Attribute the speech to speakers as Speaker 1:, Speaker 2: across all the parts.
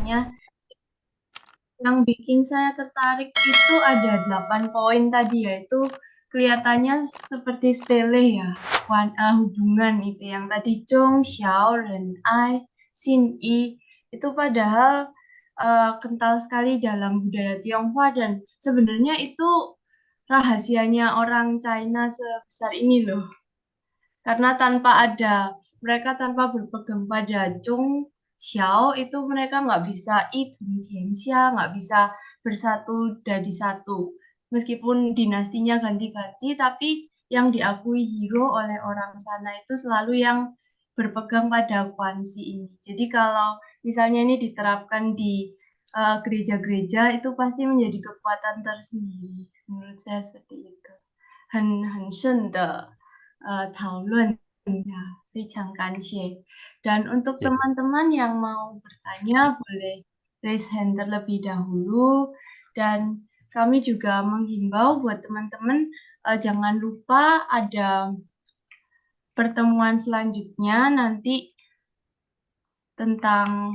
Speaker 1: Makanya yang bikin saya tertarik itu ada 8 poin tadi, yaitu kelihatannya seperti sepele ya, hubungan itu yang tadi Zhong, Xiao, Ren Ai, Xin Yi, itu padahal kental sekali dalam budaya Tionghoa dan sebenarnya itu rahasianya orang China sebesar ini loh. Karena mereka tanpa berpegang pada Zhong Xiao itu mereka nggak bisa Tianxia, nggak bisa bersatu jadi satu. Meskipun dinastinya ganti-ganti, tapi yang diakui hero oleh orang sana itu selalu yang berpegang pada Guanxi ini. Jadi kalau misalnya ini diterapkan di gereja-gereja itu pasti menjadi kekuatan tersendiri. Menurut saya seperti itu. 很深的讨论ya, 非常感谢. Dan untuk
Speaker 2: Ya.
Speaker 1: teman-teman yang mau bertanya boleh raise hand terlebih dahulu dan kami juga menghimbau buat teman-teman jangan lupa ada pertemuan selanjutnya nanti tentang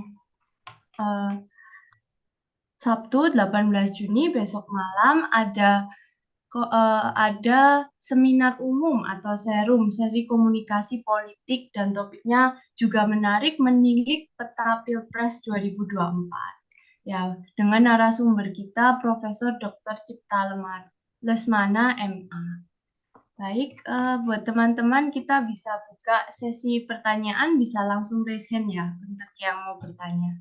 Speaker 1: Sabtu 18 Juni besok malam ada seminar umum atau seri komunikasi politik dan topiknya juga menarik menilik peta Pilpres 2024. Ya, dengan narasumber kita Profesor Dr. Cipta Lesmana MA. Baik, buat teman-teman kita bisa buka sesi pertanyaan, bisa langsung raise hand ya untuk yang mau bertanya.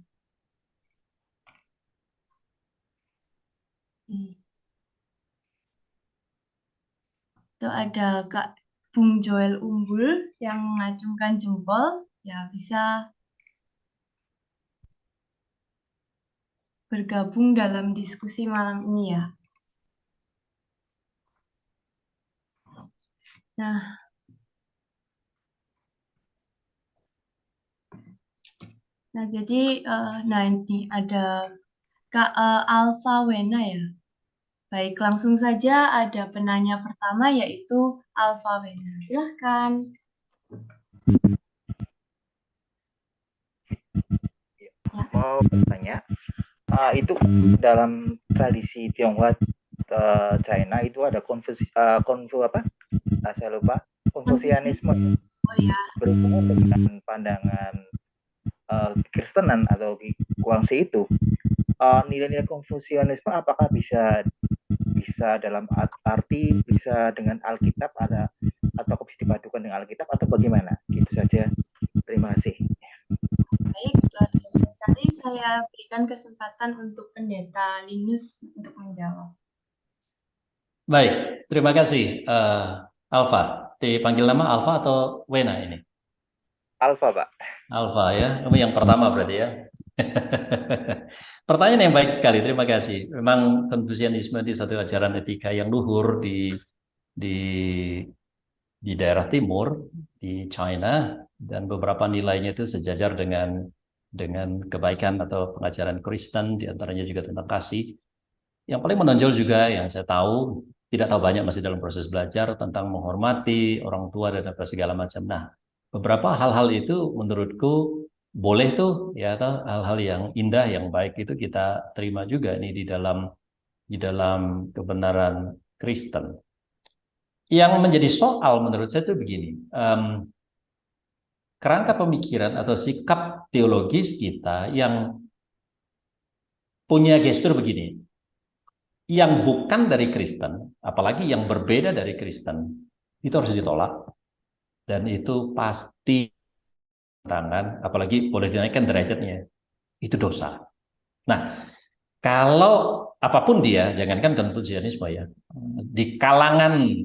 Speaker 1: Itu ada Kak Bung Joel Umbul yang mengacungkan jempol, ya bisa bergabung dalam diskusi malam ini ya. Nah jadi, ini ada Kak Alfa Wena ya. Baik, langsung saja ada penanya pertama yaitu Alfa Wena. Silahkan.
Speaker 3: Mau bertanya, itu dalam tradisi Tionghoa China itu ada saya lupa, Konfusianisme.
Speaker 1: Oh ya.
Speaker 3: Berhubungan dengan pandangan Kristenan atau Guangxi itu, nilai-nilai Konfusianisme apakah bisa dalam arti bisa dengan Alkitab atau bisa dipadukan dengan Alkitab atau bagaimana? Gitu saja. Terima kasih.
Speaker 1: Baik, luar biasa sekali. Saya berikan kesempatan untuk Pendeta Linus untuk menjawab.
Speaker 2: Baik, terima kasih Alfa. Dipanggil nama Alfa atau Wena ini?
Speaker 3: Alfa, Pak.
Speaker 2: Alfa ya, kamu yang pertama berarti ya. Pertanyaan yang baik sekali, terima kasih. Memang Konfusianisme di satu ajaran etika yang luhur di daerah timur, di China, dan beberapa nilainya itu sejajar dengan kebaikan atau pengajaran Kristen, diantaranya juga tentang kasih. Yang paling menonjol juga yang saya tahu, tidak tahu banyak masih dalam proses belajar tentang menghormati orang tua dan apa segala macam. Nah, beberapa hal-hal itu menurutku boleh tuh ya, hal-hal yang indah, yang baik itu kita terima juga nih di dalam kebenaran Kristen. Yang menjadi soal menurut saya itu begini, kerangka pemikiran atau sikap teologis kita yang punya gestur begini, yang bukan dari Kristen, apalagi yang berbeda dari Kristen, itu harus ditolak. Dan itu pasti tangan, apalagi boleh dinaikkan derajatnya, itu dosa. Nah, kalau apapun dia, jangankan Konfusianisme ya, di kalangan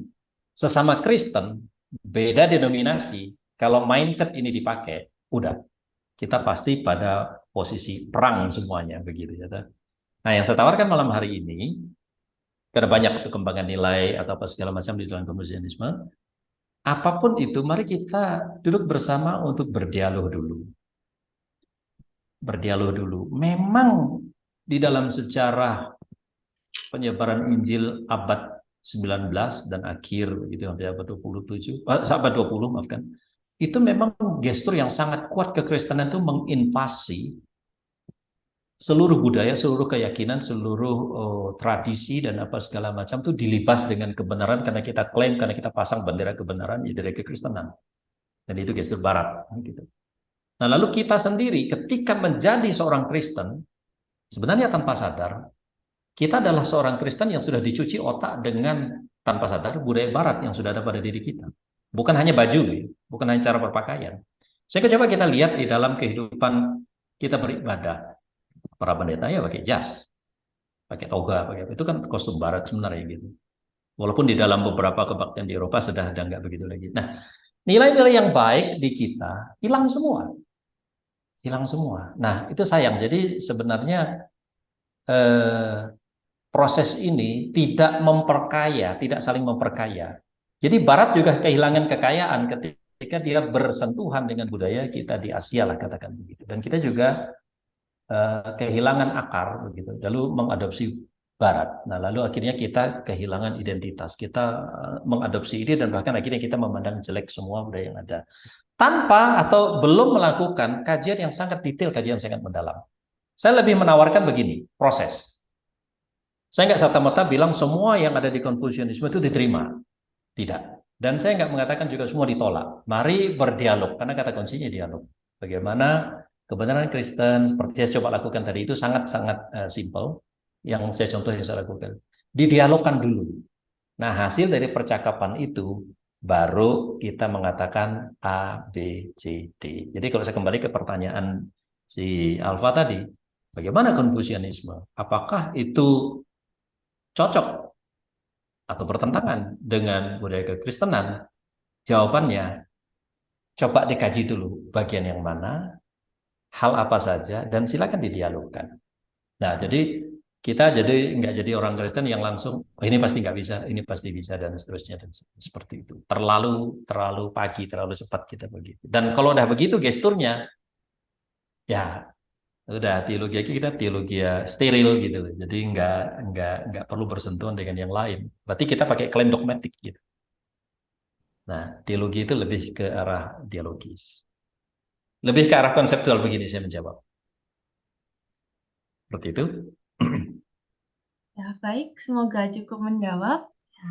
Speaker 2: sesama Kristen, beda denominasi, kalau mindset ini dipakai, udah, kita pasti pada posisi perang semuanya, begitu ya. Nah, yang saya tawarkan malam hari ini, karena banyak perkembangan nilai atau apa segala macam di dalam Konfusianisme, apapun itu, mari kita duduk bersama untuk berdialog dulu. Berdialog dulu. Memang di dalam sejarah penyebaran Injil abad 19 dan akhir gitu sampai abad 27, abad 20 maafkan. Itu memang gestur yang sangat kuat kekristenan itu menginvasi seluruh budaya, seluruh keyakinan, seluruh tradisi dan apa segala macam itu dilibas dengan kebenaran karena kita klaim, karena kita pasang bendera kebenaran dari kekristenan. Dan itu gestur Barat, gitu. Nah, lalu kita sendiri ketika menjadi seorang Kristen, sebenarnya tanpa sadar, kita adalah seorang Kristen yang sudah dicuci otak dengan tanpa sadar budaya Barat yang sudah ada pada diri kita. Bukan hanya baju, bukan hanya cara berpakaian. Saya coba kita lihat di dalam kehidupan kita beribadah. Para pendeta ya pakai jas, pakai toga, pakai itu kan kostum Barat sebenarnya gitu. Walaupun di dalam beberapa kebaktian di Eropa sudah ada nggak begitu lagi. Nah, nilai-nilai yang baik di kita hilang semua. Hilang semua. Nah, itu sayang. Jadi sebenarnya proses ini tidak memperkaya, tidak saling memperkaya. Jadi Barat juga kehilangan kekayaan ketika dia bersentuhan dengan budaya kita di Asia lah katakan begitu. Dan kita juga kehilangan akar begitu, lalu mengadopsi Barat. Nah, lalu akhirnya kita kehilangan identitas. Kita mengadopsi ini dan bahkan akhirnya kita memandang jelek semua budaya yang ada. Tanpa atau belum melakukan kajian yang sangat detail, kajian sangat mendalam. Saya lebih menawarkan begini, proses. Saya nggak serta-merta bilang semua yang ada di Konfusianisme itu diterima. Tidak. Dan saya nggak mengatakan juga semua ditolak. Mari berdialog, karena kata kuncinya dialog. Bagaimana kebenaran Kristen, seperti saya coba lakukan tadi, itu sangat-sangat simple. Yang saya contoh yang saya lakukan. Didialogkan dulu. Nah, hasil dari percakapan itu, baru kita mengatakan A, B, C, D. Jadi kalau saya kembali ke pertanyaan si Alfa tadi, bagaimana Konfusianisme? Apakah itu cocok atau bertentangan dengan budaya kekristenan? Jawabannya, coba dikaji dulu bagian yang mana, hal apa saja, dan silakan didialogkan. Nah, jadi kita nggak jadi orang Kristen yang langsung, oh, ini pasti nggak bisa, ini pasti bisa, dan seterusnya, dan seperti itu. Terlalu pagi, terlalu cepat kita begitu. Dan kalau udah begitu gesturnya, ya udah teologi kita teologi steril gitu. Jadi nggak perlu bersentuhan dengan yang lain. Berarti kita pakai klaim dogmatik gitu. Nah, teologi itu lebih ke arah dialogis. Lebih ke arah konseptual begini saya menjawab. Seperti itu.
Speaker 1: Ya, baik. Semoga cukup menjawab.
Speaker 3: Ya.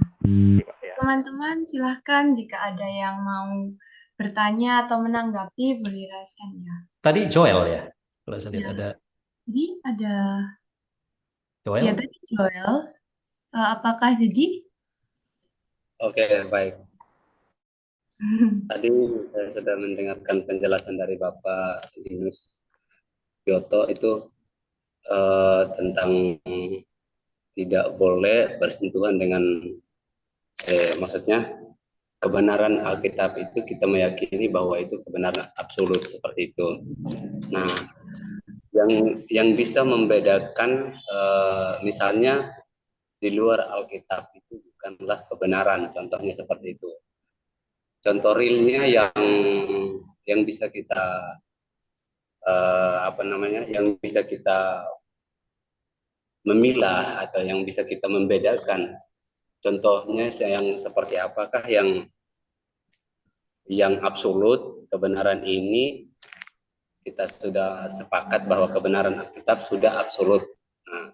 Speaker 1: Teman-teman, silahkan jika ada yang mau bertanya atau menanggapi, beri rasen ya.
Speaker 2: Tadi Joel ya? Kalau saya lihat
Speaker 1: Ya.
Speaker 2: ada
Speaker 1: Jadi ada,
Speaker 2: Joel.
Speaker 1: ya tadi Joel, apakah jadi?
Speaker 4: Oke, baik. Tadi saya sudah mendengarkan penjelasan dari Bapak Linus Kyoto itu tentang tidak boleh bersentuhan dengan maksudnya kebenaran Alkitab itu kita meyakini bahwa itu kebenaran absolut seperti itu. Nah, yang bisa membedakan misalnya di luar Alkitab itu bukanlah kebenaran, contohnya seperti itu. Contoh realnya yang bisa kita yang bisa kita memilah atau yang bisa kita membedakan. Contohnya yang seperti apakah yang absolut kebenaran ini kita sudah sepakat bahwa kebenaran Alkitab sudah absolut. Nah,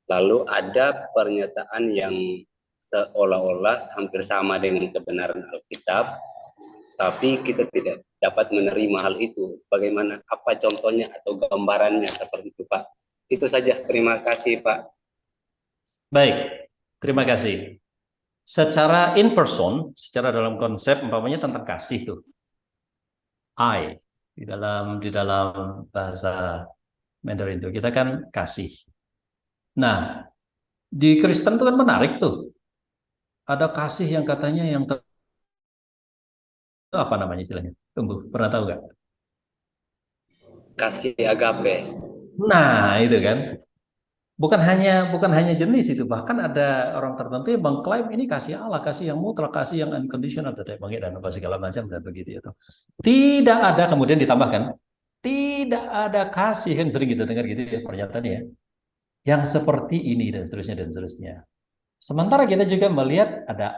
Speaker 4: lalu ada pernyataan yang seolah-olah hampir sama dengan kebenaran Alkitab, tapi kita tidak dapat menerima hal itu. Bagaimana? Apa contohnya atau gambarannya seperti itu, Pak? Itu saja. Terima kasih, Pak.
Speaker 2: Baik, terima kasih. Secara in person, secara dalam konsep, umpamanya tentang kasih tuh. I di dalam bahasa Mandarin itu kita kan kasih. Nah, di Kristen itu kan menarik tuh. Ada kasih yang katanya yang itu apa namanya istilahnya? Tunggu, pernah tahu nggak?
Speaker 4: Kasih agape.
Speaker 2: Nah, itu kan. Bukan hanya jenis itu, bahkan ada orang tertentu yang mengklaim ini kasih Allah, kasih yang mutlak, kasih yang unconditional, dan apa segala macam dan begitu itu. Tidak ada, kemudian ditambahkan, tidak ada kasih, kan sering kita dengar gitu ya pernyataannya, yang seperti ini dan seterusnya dan seterusnya. Sementara kita juga melihat ada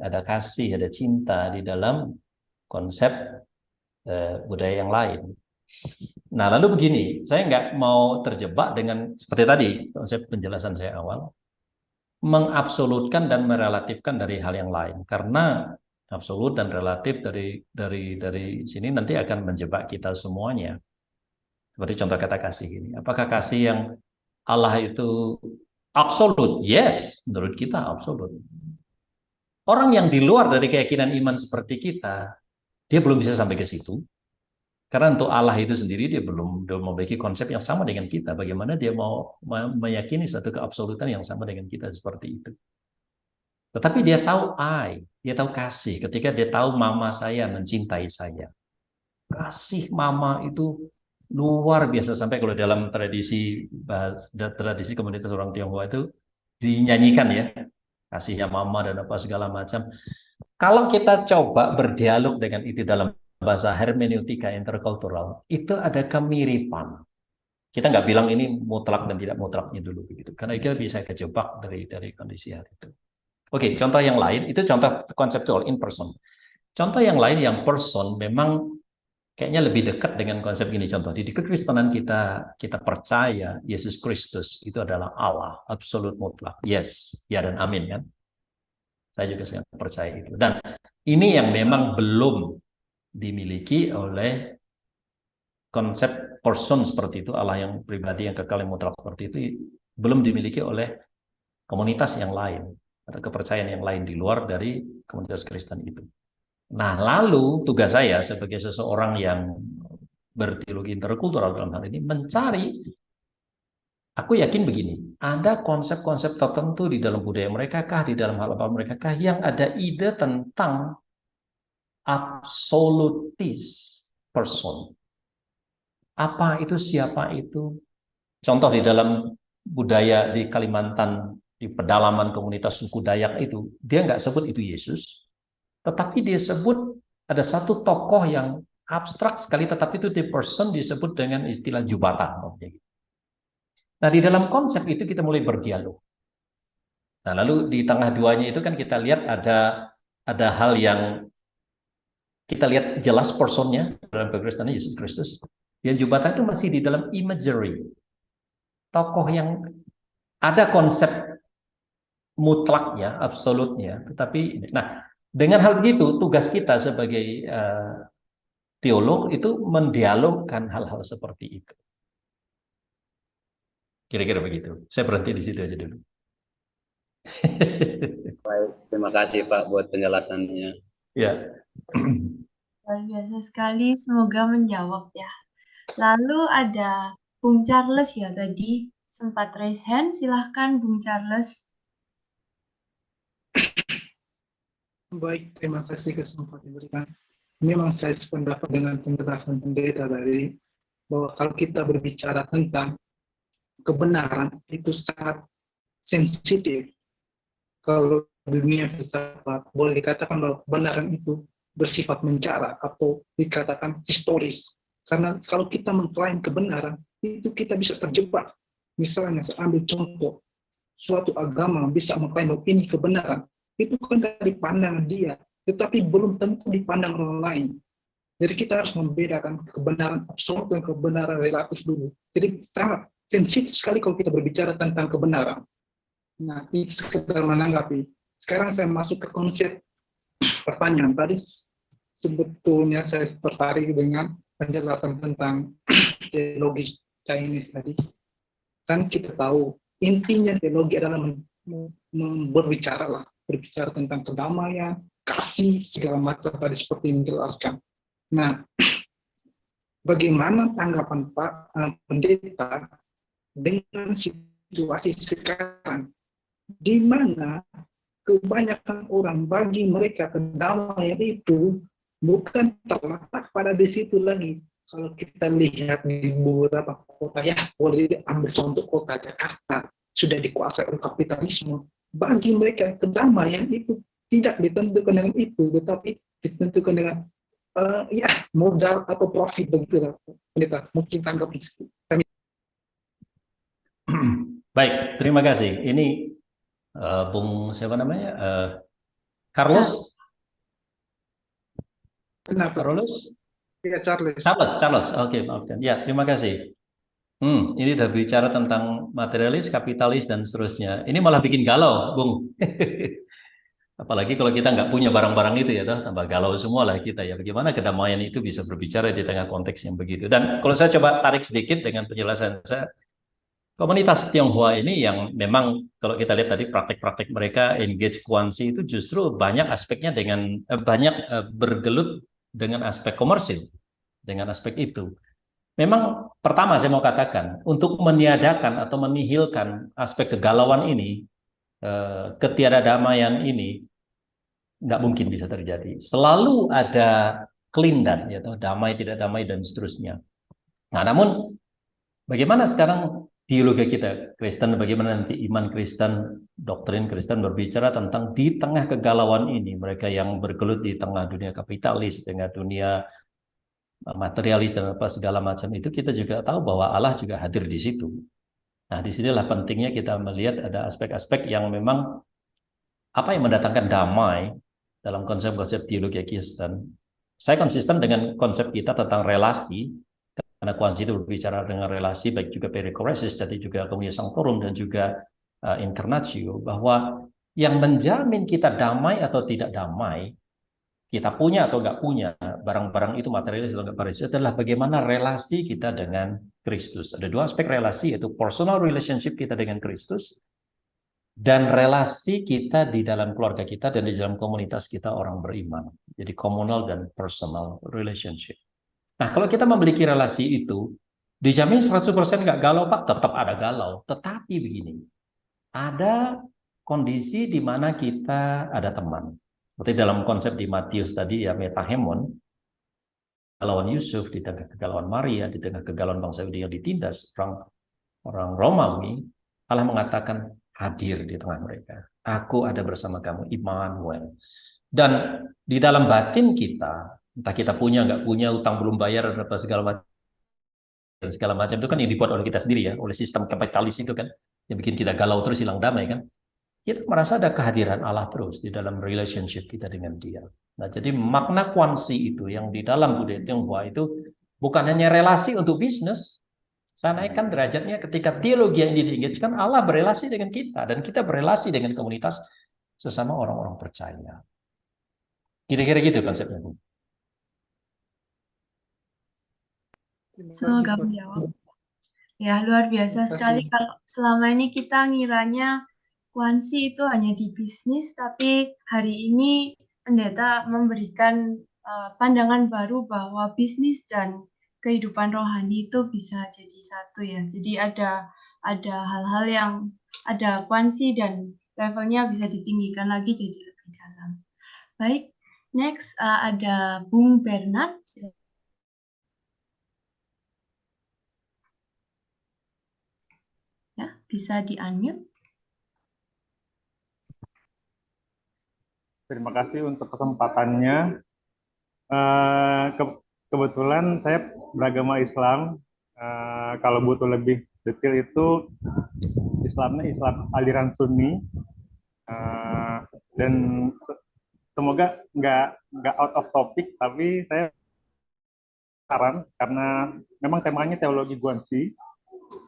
Speaker 2: ada kasih, ada cinta di dalam konsep budaya yang lain. Nah, lalu begini, saya nggak mau terjebak dengan seperti tadi konsep penjelasan saya awal, mengabsolutkan dan merelatifkan dari hal yang lain, karena absolut dan relatif dari sini nanti akan menjebak kita semuanya. Seperti contoh kata kasih ini, apakah kasih yang Allah itu absolut? Yes, menurut kita absolut. Orang yang di luar dari keyakinan iman seperti kita, dia belum bisa sampai ke situ. Karena untuk Allah itu sendiri dia belum memiliki konsep yang sama dengan kita. Bagaimana dia mau meyakini satu keabsolutan yang sama dengan kita seperti itu. Tetapi dia tahu dia tahu kasih. Ketika dia tahu mama saya mencintai saya. Kasih mama itu luar biasa. Sampai kalau dalam tradisi komunitas orang Tionghoa itu dinyanyikan ya. Kasihnya mama dan apa segala macam. Kalau kita coba berdialog dengan itu dalam bahasa hermeneutika interkultural, itu ada kemiripan. Kita nggak bilang ini mutlak dan tidak mutlaknya dulu begitu, karena kita bisa kejebak dari kondisi hal itu. Oke, contoh yang lain itu contoh konseptual in person. Contoh yang lain yang person memang kayaknya lebih dekat dengan konsep ini. Contoh di kekristenan kita percaya Yesus Kristus itu adalah Allah absolut mutlak. Yes, ya dan amin kan. Saya juga sangat percaya itu. Dan ini yang memang belum dimiliki oleh konsep person seperti itu, Allah yang pribadi, yang kekal, yang mutlak seperti itu, belum dimiliki oleh komunitas yang lain, atau kepercayaan yang lain di luar dari komunitas Kristen itu. Nah, lalu tugas saya sebagai seseorang yang berteologi interkultural dalam hal ini, mencari, aku yakin begini, ada konsep-konsep tertentu di dalam budaya mereka kah, di dalam hal apa mereka kah, yang ada ide tentang absolutis person. Apa itu, siapa itu? Contoh di dalam budaya di Kalimantan, di pedalaman komunitas suku Dayak itu, dia nggak sebut itu Yesus, tetapi dia sebut ada satu tokoh yang abstrak sekali, tetapi itu the person disebut dengan istilah Jubata. Nah, di dalam konsep itu kita mulai berdialog. Nah, lalu di tengah duanya itu kan kita lihat ada hal yang kita lihat jelas personnya dalam kekristenan Yesus Kristus. Yang Jubata itu masih di dalam imagery. Tokoh yang ada konsep mutlaknya, absolutnya. Tetapi, nah, dengan hal begitu, tugas kita sebagai teolog itu mendialogkan hal-hal seperti itu. Kira-kira begitu. Saya berhenti di situ aja dulu.
Speaker 4: Baik, terima kasih Pak buat penjelasannya.
Speaker 2: Ya.
Speaker 1: Luar biasa sekali, semoga menjawab ya. Lalu ada Bung Charles ya tadi, sempat raise hand, silahkan Bung Charles.
Speaker 5: Baik, terima kasih kesempatan diberikan. Memang saya sependapat dengan penjelasan pendeta tadi, bahwa kalau kita berbicara tentang kebenaran itu sangat sensitif. Kalau dunia filsafat boleh dikatakan bahwa kebenaran itu bersifat mencara atau dikatakan historis. Karena kalau kita mengklaim kebenaran, itu kita bisa terjebak. Misalnya, saya ambil contoh, suatu agama bisa mengklaim bahwa ini kebenaran. Itu kan dari pandangan dia, tetapi belum tentu dipandang orang lain. Jadi kita harus membedakan kebenaran absolut dan kebenaran relatif dulu. Jadi sangat sensitif sekali kalau kita berbicara tentang kebenaran. Nah, ini sekedar menanggapi. Sekarang saya masuk ke konsep pertanyaan. Tadi sebetulnya saya tertarik dengan penjelasan tentang teologi Chinese tadi. Kan kita tahu intinya teologi adalah berbicara tentang kedamaian, kasih, segala macam tadi seperti yang dijelaskan. Nah, bagaimana tanggapan Pak Pendeta dengan situasi sekarang, di mana kebanyakan orang bagi mereka kedamaian itu bukan terletak pada di situ lagi. Kalau kita lihat di beberapa kota, ya boleh ambil contoh kota Jakarta, sudah dikuasai oleh kapitalisme. Bagi mereka kedamaian itu tidak ditentukan dengan itu, tetapi ditentukan dengan ya modal atau profit begitu. Pendeta, mungkin tanggapi.
Speaker 2: Baik, terima kasih. Ini Bung siapa namanya? Carlos.
Speaker 5: Kenapa?
Speaker 2: Carlos.
Speaker 5: Ya, Charles.
Speaker 2: Charles, oke, maafkan. Ya, terima kasih. Ini udah bicara tentang materialis, kapitalis, dan seterusnya. Ini malah bikin galau, Bung. Apalagi kalau kita nggak punya barang-barang itu ya, tambah galau semua lah kita ya. Bagaimana kedamaian itu bisa berbicara di tengah konteks yang begitu. Dan kalau saya coba tarik sedikit dengan penjelasan saya, komunitas Tionghoa ini yang memang kalau kita lihat tadi praktek-praktek mereka engage kuansi itu justru banyak aspeknya dengan bergelut dengan aspek komersil, dengan aspek itu. Memang pertama saya mau katakan untuk meniadakan atau menihilkan aspek kegalauan ini, ketiadadamaian ini nggak mungkin bisa terjadi. Selalu ada kelindan, ya, damai tidak damai dan seterusnya. Nah, namun bagaimana sekarang teologi kita Kristen, bagaimana nanti iman Kristen, doktrin Kristen berbicara tentang di tengah kegalauan ini, mereka yang bergelut di tengah dunia kapitalis, dengan dunia materialis dan apa segala macam itu, kita juga tahu bahwa Allah juga hadir di situ. Nah, disinilah pentingnya kita melihat ada aspek-aspek yang memang apa yang mendatangkan damai dalam konsep-konsep teologi Kristen. Saya konsisten dengan konsep kita tentang relasi, karena kuansi itu berbicara dengan relasi, baik juga perikoresis, jadi juga komunitas sanctorum dan juga incarnatio, bahwa yang menjamin kita damai atau tidak damai, kita punya atau nggak punya barang-barang itu materialis atau nggak materialis, adalah bagaimana relasi kita dengan Kristus. Ada dua aspek relasi, yaitu personal relationship kita dengan Kristus dan relasi kita di dalam keluarga kita dan di dalam komunitas kita orang beriman. Jadi communal dan personal relationship. Nah, kalau kita memiliki relasi itu, dijamin 100% nggak galau, Pak, tetap ada galau. Tetapi begini, ada kondisi di mana kita ada teman. Seperti dalam konsep di Matius tadi ya, metahemon, kegalauan Yusuf, di tengah kegalauan Maria, di tengah kegalauan bangsa Yahudi yang ditindas orang Romawi, Allah mengatakan hadir di tengah mereka. Aku ada bersama kamu, Immanuel. Dan di dalam batin kita, entah kita punya nggak punya, utang belum bayar atau segala macam itu kan yang dibuat oleh kita sendiri ya, oleh sistem kapitalis itu kan, yang bikin kita galau terus, hilang damai kan. Kita merasa ada kehadiran Allah terus di dalam relationship kita dengan Dia. Nah, jadi makna kuansi itu yang di dalam budaya Tionghoa itu bukan hanya relasi untuk bisnis. Saya naikkan derajatnya ketika teologi yang diingatkan, Allah berelasi dengan kita dan kita berelasi dengan komunitas sesama orang-orang percaya. Kira-kira gitu konsepnya, Bu.
Speaker 1: Semoga menjawab. Ya, luar biasa sekali kalau selama ini kita ngiranya kuansi itu hanya di bisnis, tapi hari ini pendeta memberikan pandangan baru bahwa bisnis dan kehidupan rohani itu bisa jadi satu ya. Jadi ada hal-hal yang ada kuansi dan levelnya bisa ditinggikan lagi jadi lebih dalam. Baik, next ada Bung Bernard. Ya, bisa di-unmute.
Speaker 6: Terima kasih untuk kesempatannya. Kebetulan saya beragama Islam. Kalau butuh lebih detail itu Islamnya Islam aliran Sunni. Dan semoga nggak out of topic, tapi saya saran karena memang temanya teologi Guanxi.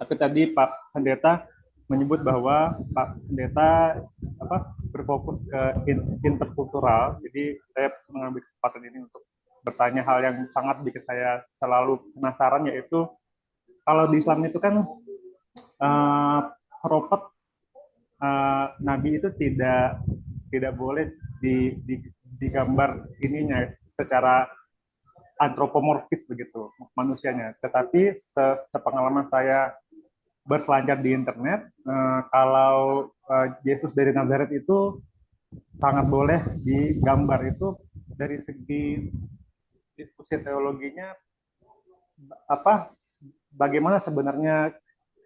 Speaker 6: Tapi tadi Pak Pendeta menyebut bahwa Pak Pendeta berfokus ke interkultural. Jadi saya mengambil kesempatan ini untuk bertanya hal yang sangat bikin saya selalu penasaran, yaitu kalau di Islam itu kan prophet Nabi itu tidak boleh digambar ininya secara antropomorfis begitu manusianya. Tetapi sepengalaman saya berselancar di internet, kalau Yesus dari Nazaret itu sangat boleh digambar. Itu dari segi diskusi teologinya, bagaimana sebenarnya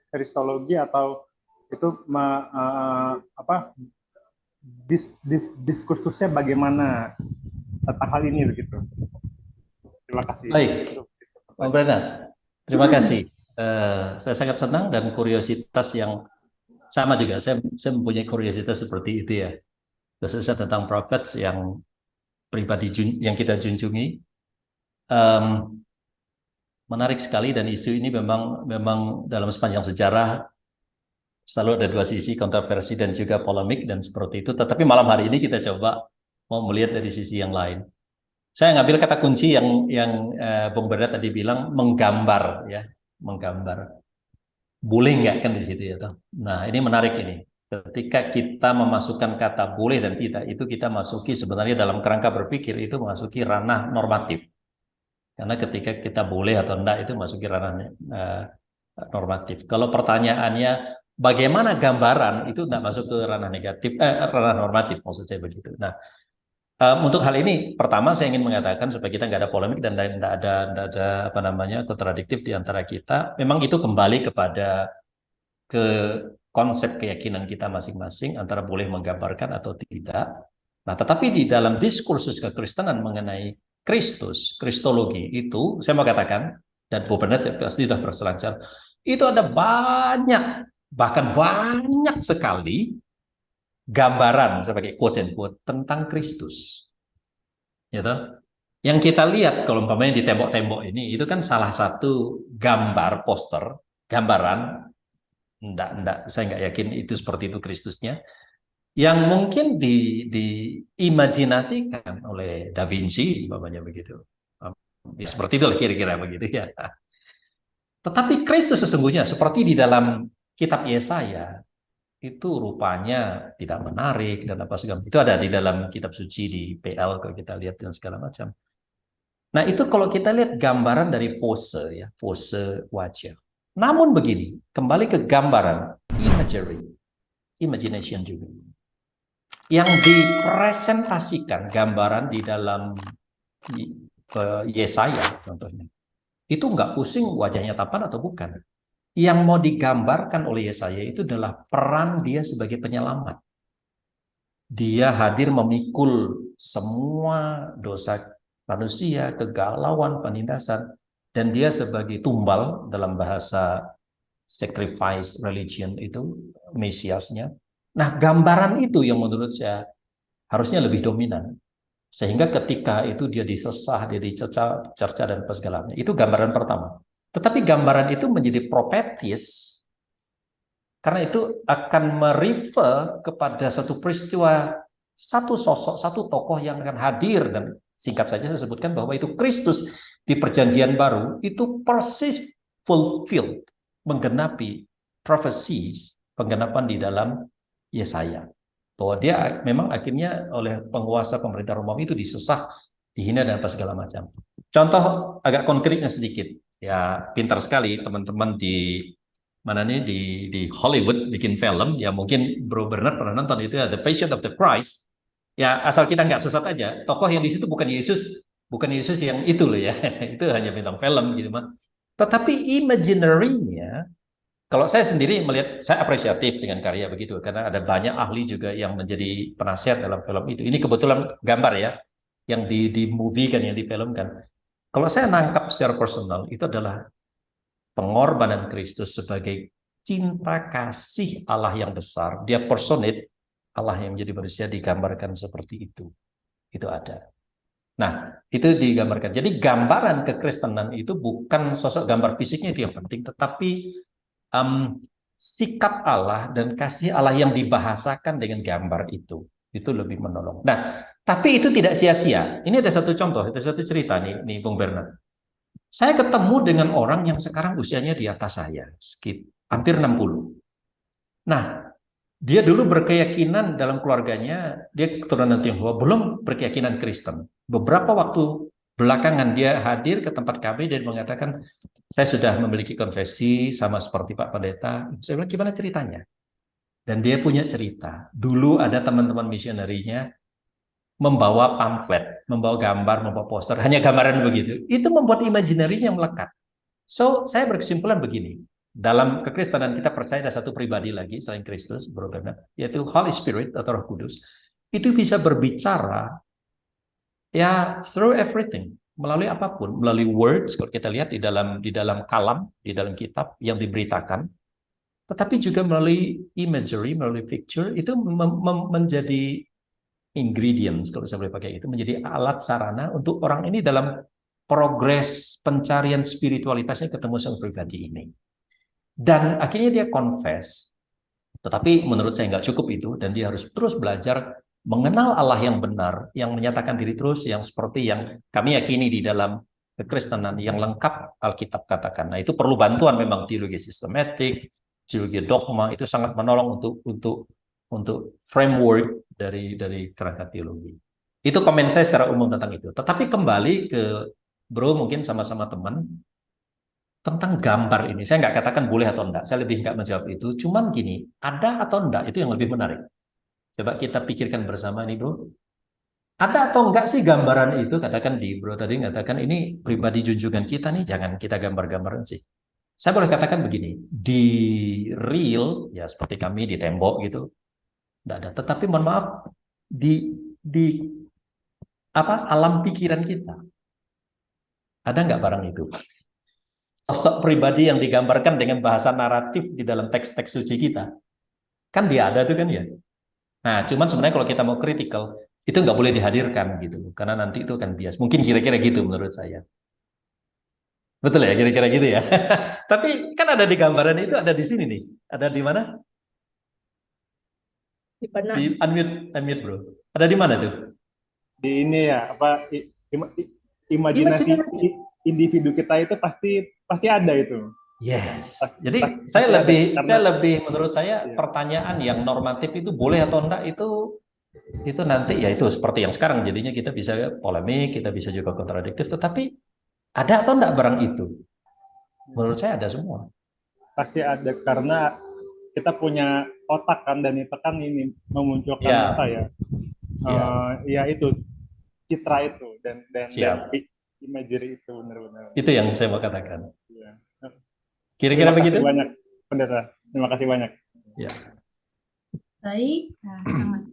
Speaker 6: kristologi atau itu diskursusnya bagaimana tentang hal ini begitu. Terima kasih.
Speaker 2: Baik, Pak Bernard, terima kasih. Saya sangat senang dan kuriositas yang sama juga. Saya mempunyai kuriositas seperti itu ya. Khususnya tentang prophets yang pribadi yang kita junjungi. Menarik sekali, dan isu ini memang dalam sepanjang sejarah selalu ada dua sisi, kontroversi dan juga polemik dan seperti itu. Tetapi malam hari ini kita coba mau melihat dari sisi yang lain. Saya ngambil kata kunci yang Bung Bernard tadi bilang, menggambar ya, menggambar. Boleh nggak kan di situ ya toh. Nah, ini menarik ini. Ketika kita memasukkan kata boleh dan tidak, itu kita masuki sebenarnya dalam kerangka berpikir itu masuki ranah normatif. Karena ketika kita boleh atau enggak itu masuki ranah normatif. Kalau pertanyaannya bagaimana gambaran, itu enggak masuk ke ranah negatif, ranah normatif maksud saya begitu. Nah, untuk hal ini pertama saya ingin mengatakan supaya kita nggak ada polemik dan nggak ada apa namanya kontradiktif di antara kita. Memang itu kembali kepada ke konsep keyakinan kita masing-masing antara boleh menggambarkan atau tidak. Nah, tetapi di dalam diskursus kekristenan mengenai Kristus, kristologi itu, saya mau katakan, dan Bu Bernard pasti sudah berselancar, itu ada banyak, bahkan banyak sekali gambaran sebagai quote and quote tentang Kristus. Ya toh? Yang kita lihat kalau umpamanya di tembok-tembok ini, itu kan salah satu gambar poster, gambaran, enggak, saya nggak yakin itu seperti itu Kristusnya, yang mungkin diimajinasikan oleh Da Vinci, umpamanya begitu. Ya, seperti itulah kira-kira begitu ya. Tetapi Kristus sesungguhnya seperti di dalam kitab Yesaya itu rupanya tidak menarik dan apa segala. Itu ada di dalam kitab suci di PL kalau kita lihat dan segala macam. Nah, itu kalau kita lihat gambaran dari pose ya, pose wajah. Namun begini, kembali ke gambaran imagery, imagination juga. Yang dipresentasikan gambaran di dalam Yesaya contohnya, itu nggak pusing wajahnya tampan atau bukan. Yang mau digambarkan oleh Yesaya itu adalah peran dia sebagai penyelamat. Dia hadir memikul semua dosa manusia, kegalauan, penindasan, dan dia sebagai tumbal dalam bahasa sacrifice religion itu, Mesiasnya. Nah, gambaran itu yang menurut saya harusnya lebih dominan. Sehingga ketika itu dia disesah, dia dicerca dan apa segalanya. Itu gambaran pertama. Tetapi gambaran itu menjadi profetis karena itu akan merefer kepada satu peristiwa, satu sosok, satu tokoh yang akan hadir. Dan singkat saja saya sebutkan bahwa itu Kristus di perjanjian baru itu persis fulfilled, menggenapi prophecies, penggenapan di dalam Yesaya. Bahwa dia memang akhirnya oleh penguasa pemerintah Romawi itu disesah, dihina dan apa segala macam. Contoh agak konkretnya sedikit. Ya, pintar sekali teman-teman di mana nih di Hollywood bikin film, ya mungkin Bro Bernard pernah nonton itu ya, The Passion of the Christ. Ya, asal kita nggak sesat aja, tokoh yang di situ bukan Yesus yang itu loh ya. Itu hanya bintang film gitu mah. Tetapi imaginary-nya, kalau saya sendiri melihat, saya apresiatif dengan karya begitu, karena ada banyak ahli juga yang menjadi penasihat dalam film itu. Ini kebetulan gambar ya, yang di movie kan, yang difilmkan. Kalau saya nangkap secara personal, itu adalah pengorbanan Kristus sebagai cinta kasih Allah yang besar. Dia personate Allah yang menjadi manusia, digambarkan seperti itu. Itu ada. Nah, itu digambarkan. Jadi gambaran kekristenan itu bukan sosok gambar fisiknya itu yang penting, tetapi sikap Allah dan kasih Allah yang dibahasakan dengan gambar itu lebih menolong. Nah, tapi itu tidak sia-sia. Ini ada satu contoh, ada satu cerita nih Bung Bernard. Saya ketemu dengan orang yang sekarang usianya di atas saya, hampir 60. Nah, dia dulu berkeyakinan dalam keluarganya, dia keturunan Tionghoa, belum berkeyakinan Kristen. Beberapa waktu belakangan dia hadir ke tempat kami dan mengatakan, saya sudah memiliki konfesi sama seperti Pak Pendeta. Saya bilang, gimana ceritanya? Dan dia punya cerita. Dulu ada teman-teman misionerinya membawa pamflet, membawa gambar, membawa poster, hanya gambaran begitu. Itu membuat imaginary-nya melekat. So, saya berkesimpulan begini. Dalam kekristenan kita percaya ada satu pribadi lagi selain Kristus, yaitu Holy Spirit atau Roh Kudus. Itu bisa berbicara ya through everything, melalui apapun, melalui words kalau kita lihat di dalam kalam, di dalam kitab yang diberitakan, tetapi juga melalui imagery, melalui picture, itu menjadi ingredients kalau saya boleh pakai itu, menjadi alat sarana untuk orang ini dalam progres pencarian spiritualitasnya ketemu sama pribadi ini. Dan akhirnya dia confess. Tetapi menurut saya nggak cukup itu, dan dia harus terus belajar mengenal Allah yang benar, yang menyatakan diri terus, yang seperti yang kami yakini di dalam kekristenan, yang lengkap Alkitab katakan. Nah, itu perlu bantuan memang teologi sistematik, teologi dogma, itu sangat menolong untuk framework dari kerangka teologi. Itu komen saya secara umum tentang itu. Tetapi kembali ke Bro, mungkin sama-sama teman, tentang gambar ini. Saya nggak katakan boleh atau enggak, saya lebih nggak menjawab itu. Cuman gini, ada atau enggak, itu yang lebih menarik. Coba kita pikirkan bersama nih, Bro. Ada atau enggak sih gambaran itu, katakan di Bro tadi mengatakan ini pribadi junjungan kita nih, jangan kita gambar-gambaran sih. Saya boleh katakan begini, di real, ya seperti kami di tembok gitu, enggak ada. Tetapi mohon maaf, di alam pikiran kita, ada nggak barang itu? Sosok pribadi yang digambarkan dengan bahasa naratif di dalam teks-teks suci kita. Kan dia ada tuh kan ya. Nah, cuman sebenarnya kalau kita mau kritikal, itu nggak boleh dihadirkan gitu. Karena nanti itu kan bias. Mungkin kira-kira gitu menurut saya. Betul ya, kira-kira gitu ya. Tapi kan ada di gambaran itu, ada di sini nih. Ada di mana? Di unmute bro. Ada di mana tuh?
Speaker 6: Di ini ya, imajinasi individu kita itu pasti ada itu.
Speaker 2: Yes. Jadi saya lebih menurut saya pertanyaan yang normatif itu boleh atau enggak itu nanti ya itu seperti yang sekarang jadinya kita bisa polemik, kita bisa juga kontradiktif, tetapi ada atau enggak barang itu? Menurut saya ada semua.
Speaker 6: Pasti ada karena kita punya otak kan, dan itu kan ini memunculkan apa ya? Ya itu citra itu dan imagery itu benar-benar.
Speaker 2: Itu yang saya mau katakan.
Speaker 6: Ya.
Speaker 2: Kira-kira begitu?
Speaker 6: Terima kasih banyak, Pendeta. Terima kasih banyak.
Speaker 2: Ya.
Speaker 1: Baik, sangat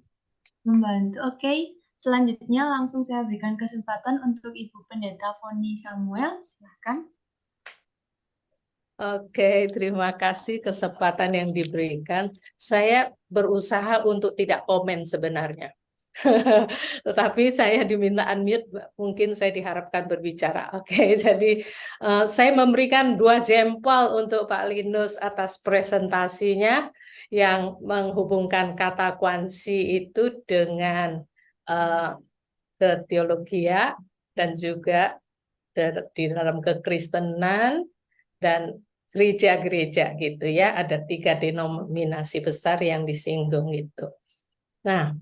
Speaker 1: membantu. Oke, selanjutnya langsung saya berikan kesempatan untuk Ibu Pendeta Foni Samuel. Silakan.
Speaker 7: Oke, terima kasih kesempatan yang diberikan. Saya berusaha untuk tidak komen sebenarnya. Tetapi saya diminta unmute, mungkin saya diharapkan berbicara. Oke, jadi saya memberikan 2 jempol untuk Pak Linus atas presentasinya yang menghubungkan kata kuansi itu dengan teologia dan juga di dalam kekristenan dan gereja-gereja gitu ya, ada 3 denominasi besar yang disinggung itu. Nah,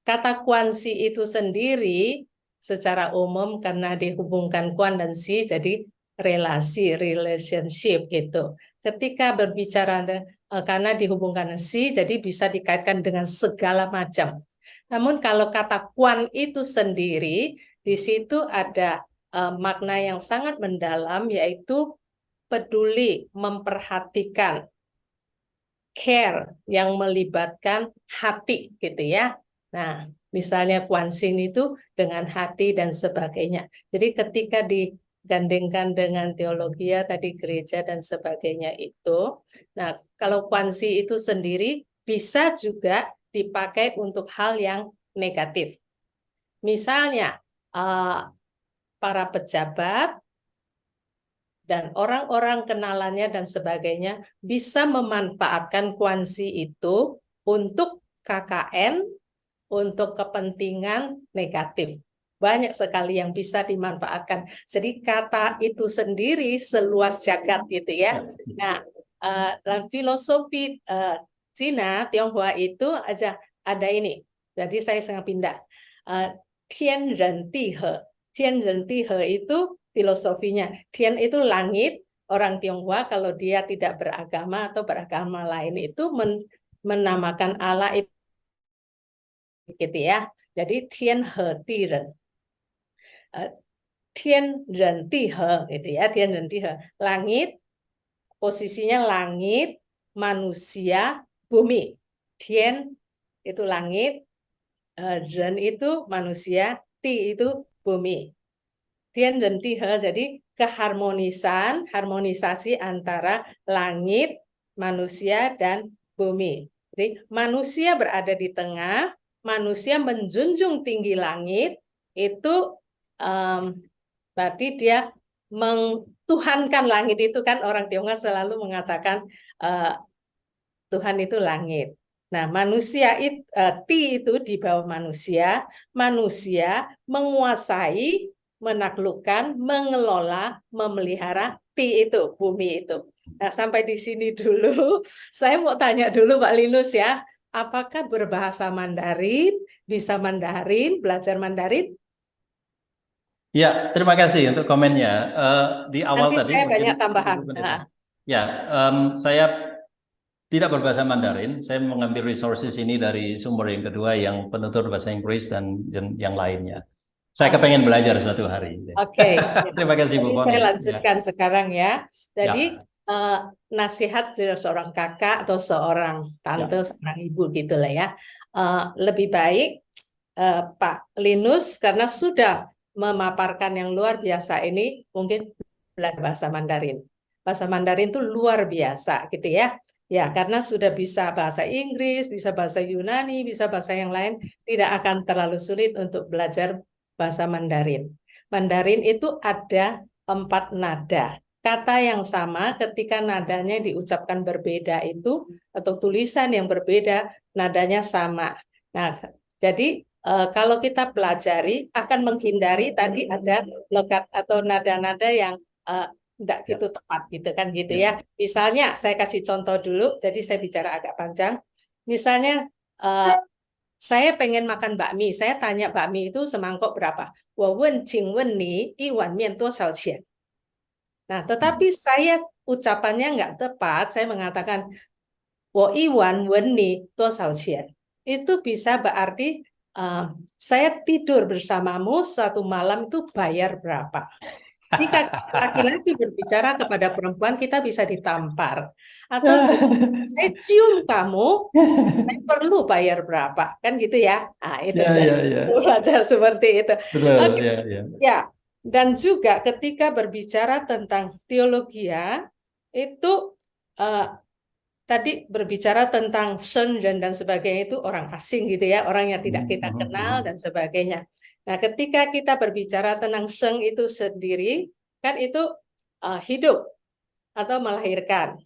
Speaker 7: kata kuansi itu sendiri secara umum karena dihubungkan kuan dan si, jadi relationship gitu. Ketika berbicara karena dihubungkan si, jadi bisa dikaitkan dengan segala macam. Namun kalau kata kuan itu sendiri, di situ ada makna yang sangat mendalam, yaitu peduli, memperhatikan, care yang melibatkan hati gitu ya. Nah, misalnya kuansin itu dengan hati dan sebagainya. Jadi ketika digandengkan dengan teologi tadi gereja dan sebagainya itu, nah kalau kuansi itu sendiri bisa juga dipakai untuk hal yang negatif. Misalnya para pejabat dan orang-orang kenalannya dan sebagainya bisa memanfaatkan kuansi itu untuk KKN, untuk kepentingan negatif. Banyak sekali yang bisa dimanfaatkan. Jadi kata itu sendiri seluas jagat gitu ya. Nah, dalam filosofi Cina, Tionghoa itu aja ada ini. Jadi saya sangat pindah. Tian Ren Ti He. Tian Ren Ti He itu filosofinya. Tian itu langit, orang Tionghoa kalau dia tidak beragama atau beragama lain itu menamakan Allah itu gitu ya. Jadi Tian He Ti Ren. Tian Ren Ti He gitu ya, Tian Ren Ti He. Langit, posisinya langit, manusia, bumi. Tian itu langit, Ren itu manusia, Ti itu bumi. Tian dan Ti He, jadi harmonisasi antara langit, manusia, dan bumi. Jadi manusia berada di tengah, manusia menjunjung tinggi langit, itu berarti dia mengtuhankan langit itu kan orang Tionghoa selalu mengatakan Tuhan itu langit. Nah, manusia itu Ti itu di bawah manusia, manusia menguasai, menaklukkan, mengelola, memelihara Ti itu, bumi itu. Nah, sampai di sini dulu. Saya mau tanya dulu Pak Linus ya, apakah berbahasa Mandarin, bisa Mandarin, belajar Mandarin?
Speaker 2: Ya, terima kasih untuk komennya. Di awal
Speaker 7: Nanti
Speaker 2: tadi
Speaker 7: saya
Speaker 2: mungkin
Speaker 7: banyak tambahan.
Speaker 2: Ibu Pendeta. Ya, saya tidak berbahasa Mandarin. Saya mengambil resources ini dari sumber yang kedua yang penutur bahasa Inggris dan yang lainnya. Saya kepengen belajar suatu hari.
Speaker 7: Oke.
Speaker 2: Terima kasih Bu
Speaker 7: Jadi
Speaker 2: Poni.
Speaker 7: saya lanjutkan sekarang ya. Jadi
Speaker 2: Ya.
Speaker 7: nasihat dari seorang kakak atau seorang tante, seorang ibu gitulah ya. Lebih baik Pak Linus karena sudah memaparkan yang luar biasa ini, mungkin belajar bahasa Mandarin. Bahasa Mandarin itu luar biasa gitu ya. Ya, karena sudah bisa bahasa Inggris, bisa bahasa Yunani, bisa bahasa yang lain, tidak akan terlalu sulit untuk belajar bahasa Mandarin. Mandarin itu ada 4 nada. Kata yang sama ketika nadanya diucapkan berbeda itu, atau tulisan yang berbeda, nadanya sama. Nah, jadi kalau kita pelajari akan menghindari tadi ada logat atau nada-nada yang tidak gitu tepat gitu kan gitu ya. Misalnya saya kasih contoh dulu, jadi saya bicara agak panjang. Misalnya saya pengen makan bakmi, saya tanya bakmi itu semangkok berapa? 我问请问你一碗面多少钱? Nah, tetapi saya ucapannya nggak tepat, saya mengatakan 我一碗问你多少钱? Itu bisa berarti saya tidur bersamamu satu malam itu bayar berapa? Jika laki-laki berbicara kepada perempuan, kita bisa ditampar. Atau saya cium kamu, saya perlu bayar berapa? Kan gitu ya. Nah, itu jadi belajar seperti itu.
Speaker 2: Betul,
Speaker 7: Oke. Ya, dan juga ketika berbicara tentang teologi itu tadi berbicara tentang Shen dan sebagainya itu orang asing gitu ya, orang yang tidak kita kenal dan sebagainya. Nah, ketika kita berbicara tentang Shen itu sendiri, kan itu hidup atau melahirkan.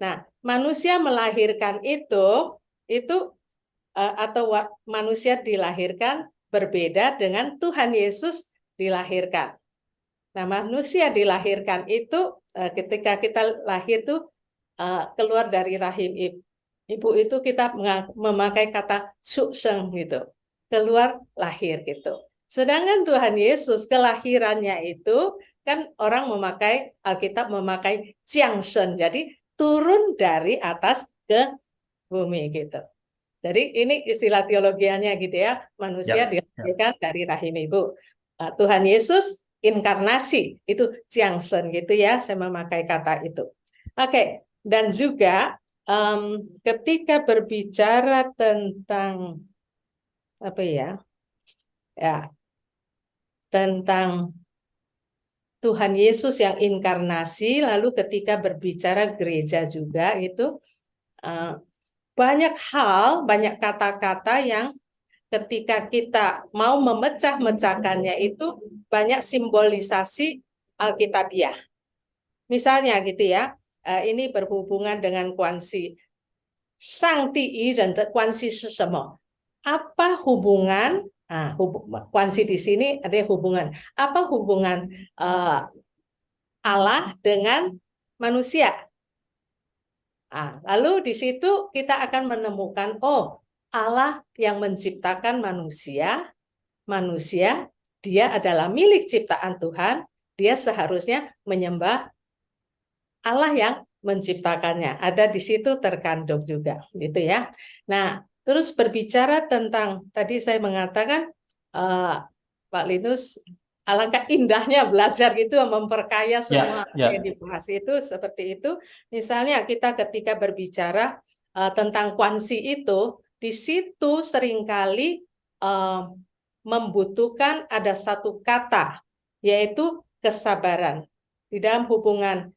Speaker 7: Nah, manusia melahirkan itu atau manusia dilahirkan berbeda dengan Tuhan Yesus dilahirkan. Nah, manusia dilahirkan itu ketika kita lahir tuh keluar dari rahim ibu itu kita memakai kata sukseng gitu, keluar lahir gitu. Sedangkan Tuhan Yesus kelahirannya itu kan orang memakai Alkitab memakai jiangsen, jadi turun dari atas ke bumi gitu. Jadi ini istilah teologianya gitu ya, manusia dilahirkan dari rahim ibu. Tuhan Yesus inkarnasi itu jiangsen gitu ya, saya memakai kata itu. Oke, dan juga ketika berbicara tentang apa ya, tentang Tuhan Yesus yang inkarnasi, lalu ketika berbicara gereja juga itu banyak hal, banyak kata-kata yang ketika kita mau memecah-mecahkannya itu banyak simbolisasi Alkitabiah. Misalnya gitu ya, ini berhubungan dengan kuansi sang ti dan kuansi sesemo. Apa hubungan? Kuansi di sini ada hubungan. Apa hubungan Allah dengan manusia? Lalu di situ kita akan menemukan, Allah yang menciptakan manusia, dia adalah milik ciptaan Tuhan, dia seharusnya menyembah Allah yang menciptakannya. Ada di situ terkandung juga, gitu ya. Nah, terus berbicara tentang tadi saya mengatakan Pak Linus, alangkah indahnya belajar gitu memperkaya semua yang dibahas itu seperti itu. Misalnya kita ketika berbicara tentang kuansi itu, di situ seringkali membutuhkan ada satu kata, yaitu kesabaran. Di dalam hubungan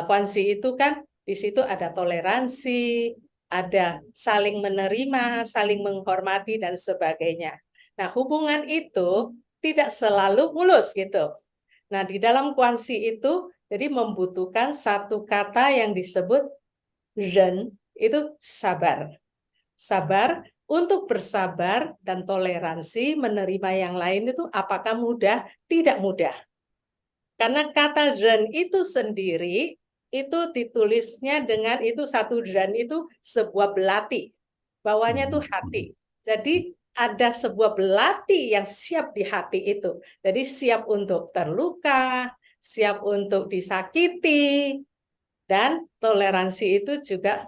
Speaker 7: kuansi itu kan di situ ada toleransi, ada saling menerima, saling menghormati dan sebagainya. Nah, hubungan itu tidak selalu mulus gitu. Nah, di dalam kuansi itu jadi membutuhkan satu kata yang disebut ren, itu sabar. Sabar, untuk bersabar dan toleransi menerima yang lain itu apakah mudah? Tidak mudah. Karena kata ren itu sendiri itu ditulisnya dengan itu satu ren itu sebuah belati. Bawahnya itu hati. Jadi ada sebuah belati yang siap di hati itu. Jadi siap untuk terluka, siap untuk disakiti, dan toleransi itu juga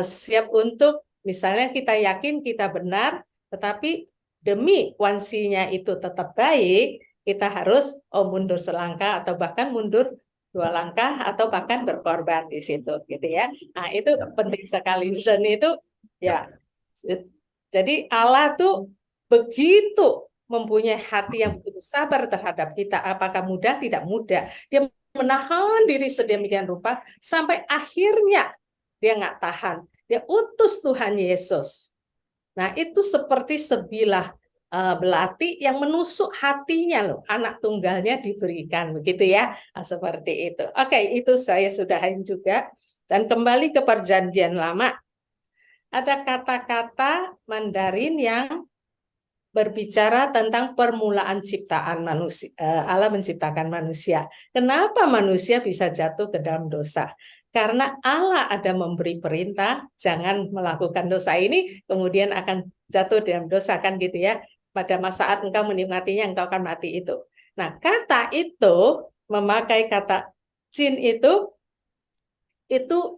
Speaker 7: siap untuk misalnya kita yakin kita benar, tetapi demi kuansinya itu tetap baik, kita harus mundur selangkah atau bahkan mundur 2 langkah atau bahkan berkorban di situ, gitu ya. Nah itu penting sekali dan itu ya. Jadi Allah tuh begitu mempunyai hati yang begitu sabar terhadap kita. Apakah mudah? Tidak mudah. Dia menahan diri sedemikian rupa sampai akhirnya dia nggak tahan. Dia utus Tuhan Yesus. Nah itu seperti sebilah belati yang menusuk hatinya loh. Anak tunggalnya diberikan begitu ya. Nah, seperti itu. Oke, itu saya sudahin juga. Dan kembali ke perjanjian lama. Ada kata-kata Mandarin yang berbicara tentang permulaan ciptaan manusia. Allah menciptakan manusia. Kenapa manusia bisa jatuh ke dalam dosa? Karena Allah ada memberi perintah, jangan melakukan dosa ini, kemudian akan jatuh dalam dosa, kan gitu ya. Pada saat engkau menikmatinya, engkau akan mati itu. Nah, kata itu, memakai kata jin itu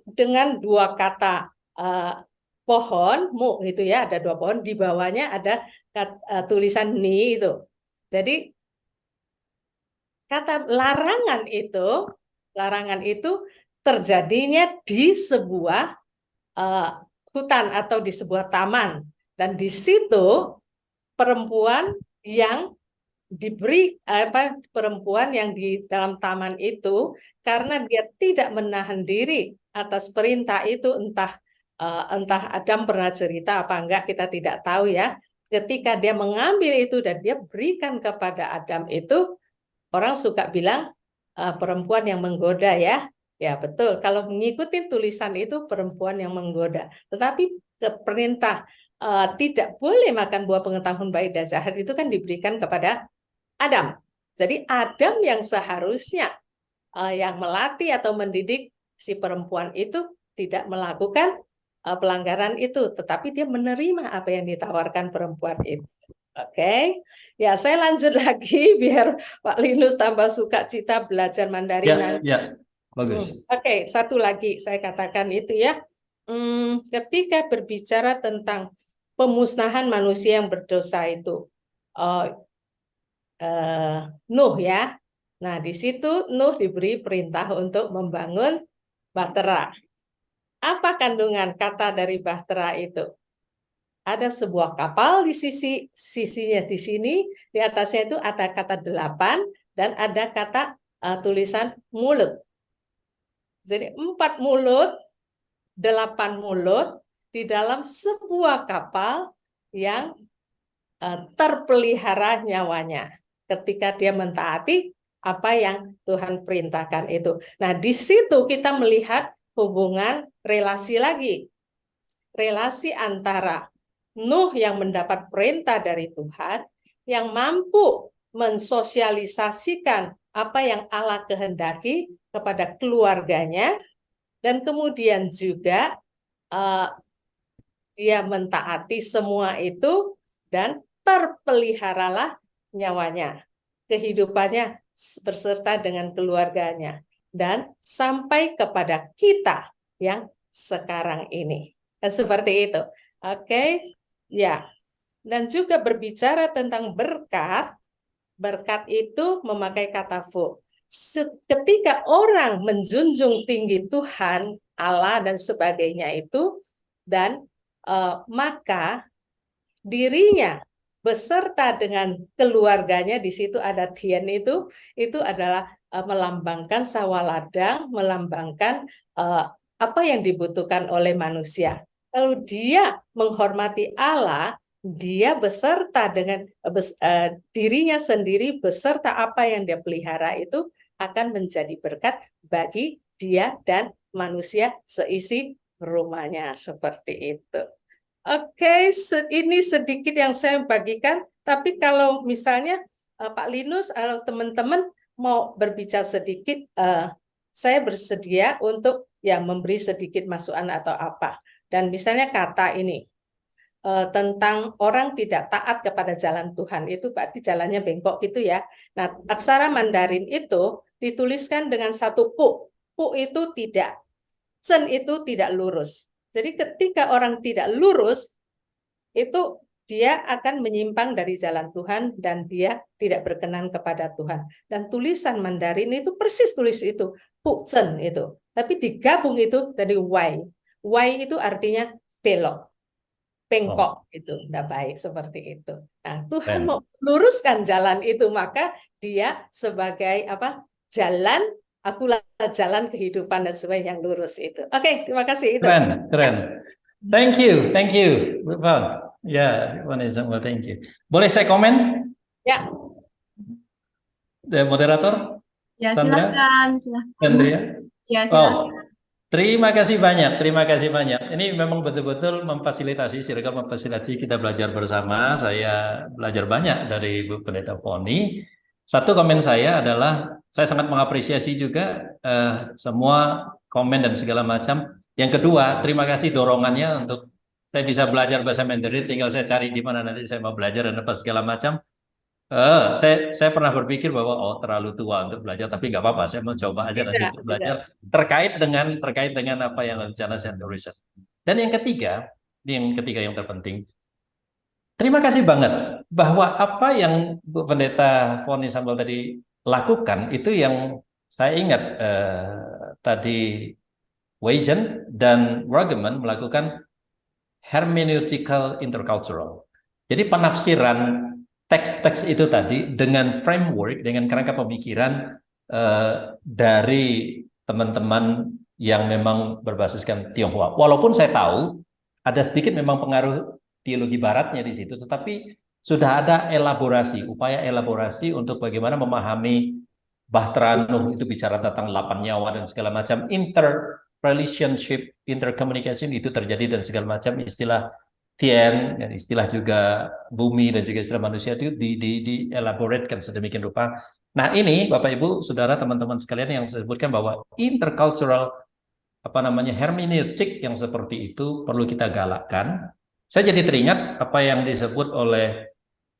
Speaker 7: dengan 2 kata pohon, mu itu ya, ada 2 pohon, di bawahnya ada tulisan ni itu. Jadi kata larangan itu terjadinya di sebuah hutan atau di sebuah taman, dan di situ perempuan yang diberi perempuan yang di dalam taman itu karena dia tidak menahan diri atas perintah itu, entah Adam pernah cerita apa enggak kita tidak tahu ya. Ketika dia mengambil itu dan dia berikan kepada Adam itu, orang suka bilang perempuan yang menggoda ya. Ya betul, kalau mengikuti tulisan itu perempuan yang menggoda. Tetapi perintah tidak boleh makan buah pengetahuan baik dan jahat itu kan diberikan kepada Adam. Jadi Adam yang seharusnya yang melatih atau mendidik si perempuan itu tidak melakukan pelanggaran itu, tetapi dia menerima apa yang ditawarkan perempuan itu. Oke, ya saya lanjut lagi biar Pak Linus tambah suka cita belajar Mandarin.
Speaker 2: Ya, bagus.
Speaker 7: Oke, satu lagi saya katakan itu ya, ketika berbicara tentang pemusnahan manusia yang berdosa itu, Nuh ya. Nah, di situ Nuh diberi perintah untuk membangun bahtera. Apa kandungan kata dari bahtera itu? Ada sebuah kapal di sisinya di sini, di atasnya itu ada kata 8 dan ada kata tulisan mulut. Jadi 4 mulut, 8 mulut di dalam sebuah kapal yang terpelihara nyawanya ketika dia mentaati apa yang Tuhan perintahkan itu. Nah, di situ kita melihat hubungan relasi lagi. Relasi antara Nuh yang mendapat perintah dari Tuhan, yang mampu mensosialisasikan apa yang Allah kehendaki kepada keluarganya, dan kemudian juga dia mentaati semua itu dan terpeliharalah nyawanya, kehidupannya berserta dengan keluarganya, dan sampai kepada kita yang sekarang ini. Dan seperti itu. Oke, ya. Dan juga berbicara tentang berkat, berkat itu memakai kata fu. Ketika orang menjunjung tinggi Tuhan, Allah dan sebagainya itu, dan maka dirinya beserta dengan keluarganya, di situ ada Tien itu adalah melambangkan sawaladang, melambangkan apa yang dibutuhkan oleh manusia. Kalau dia menghormati Allah, dia beserta dengan dirinya sendiri beserta apa yang dia pelihara itu akan menjadi berkat bagi dia dan manusia seisi rumahnya seperti itu. Oke, ini sedikit yang saya bagikan. Tapi kalau misalnya Pak Linus atau teman-teman mau berbicara sedikit, saya bersedia untuk memberi sedikit masukan atau apa. Dan misalnya kata ini tentang orang tidak taat kepada jalan Tuhan, itu berarti jalannya bengkok gitu ya. Nah, aksara Mandarin itu dituliskan dengan satu pu. Pu itu tidak, sen itu tidak lurus. Jadi ketika orang tidak lurus, itu dia akan menyimpang dari jalan Tuhan dan dia tidak berkenan kepada Tuhan. Dan tulisan Mandarin itu persis tulis itu, pu zen itu. Tapi digabung itu dari wai. Wai itu artinya belok, bengkok, itu tidak baik seperti itu. Nah, Tuhan mau luruskan jalan itu, maka dia sebagai jalan, akulah jalan kehidupan dan sebagainya yang lurus itu. Oke, terima kasih itu.
Speaker 2: Keren, keren. Thank you. Well, ya, well, thank you. Boleh saya komen?
Speaker 7: Ya.
Speaker 2: Moderator?
Speaker 1: Ya,
Speaker 2: Sandra?
Speaker 1: silakan.
Speaker 2: Sandria?
Speaker 1: Ya, silakan.
Speaker 2: Terima kasih banyak. Ini memang betul-betul memfasilitasi, circle memfasilitasi kita belajar bersama. Saya belajar banyak dari Bu Pendeta Foni. Satu komen saya adalah, saya sangat mengapresiasi juga semua komen dan segala macam. Yang kedua, terima kasih dorongannya untuk saya bisa belajar bahasa Mandarin, tinggal saya cari di mana nanti saya mau belajar dan apa segala macam. Saya pernah berpikir bahwa terlalu tua untuk belajar, tapi nggak apa-apa, saya mau coba aja nanti untuk belajar terkait dengan apa yang rencana saya tuliskan. Dan yang ketiga yang terpenting, terima kasih banget bahwa apa yang Bu Pendeta Foni Sambal tadi lakukan itu yang saya ingat tadi Weizen dan Rueggemann melakukan hermeneutical intercultural. Jadi penafsiran teks-teks itu tadi dengan framework, dengan kerangka pemikiran dari teman-teman yang memang berbasiskan Tionghoa. Walaupun saya tahu ada sedikit memang pengaruh teologi baratnya di situ, tetapi sudah ada upaya elaborasi untuk bagaimana memahami Bahtera Nuh itu bicara tentang 8 nyawa dan segala macam, interrelationship, intercommunication itu terjadi dan segala macam, istilah Tien dan istilah juga bumi dan juga istilah manusia itu di-elaboratekan sedemikian rupa. Nah, ini Bapak Ibu, Saudara, teman-teman sekalian yang saya sebutkan bahwa intercultural hermeneutik yang seperti itu perlu kita galakkan. Saya jadi teringat apa yang disebut oleh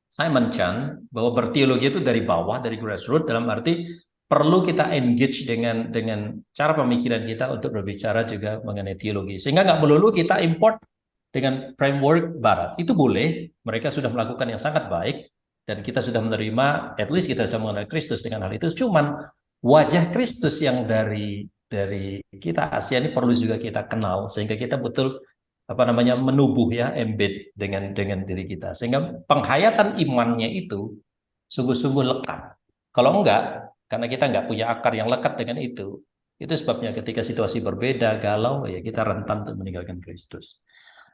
Speaker 2: Simon Chan bahwa berteologi itu dari bawah, dari grassroots, dalam arti perlu kita engage dengan cara pemikiran kita untuk berbicara juga mengenai teologi. Sehingga nggak melulu kita import dengan framework barat. Itu boleh, mereka sudah melakukan yang sangat baik, dan kita sudah menerima, at least kita sudah mengenal Kristus dengan hal itu. Cuman wajah Kristus yang dari kita Asia ini perlu juga kita kenal, sehingga kita betul menubuh ya, embed dengan diri kita, sehingga penghayatan imannya itu sungguh-sungguh lekat. Kalau enggak, karena kita enggak punya akar yang lekat dengan itu sebabnya ketika situasi berbeda, galau, ya kita rentan untuk meninggalkan Kristus.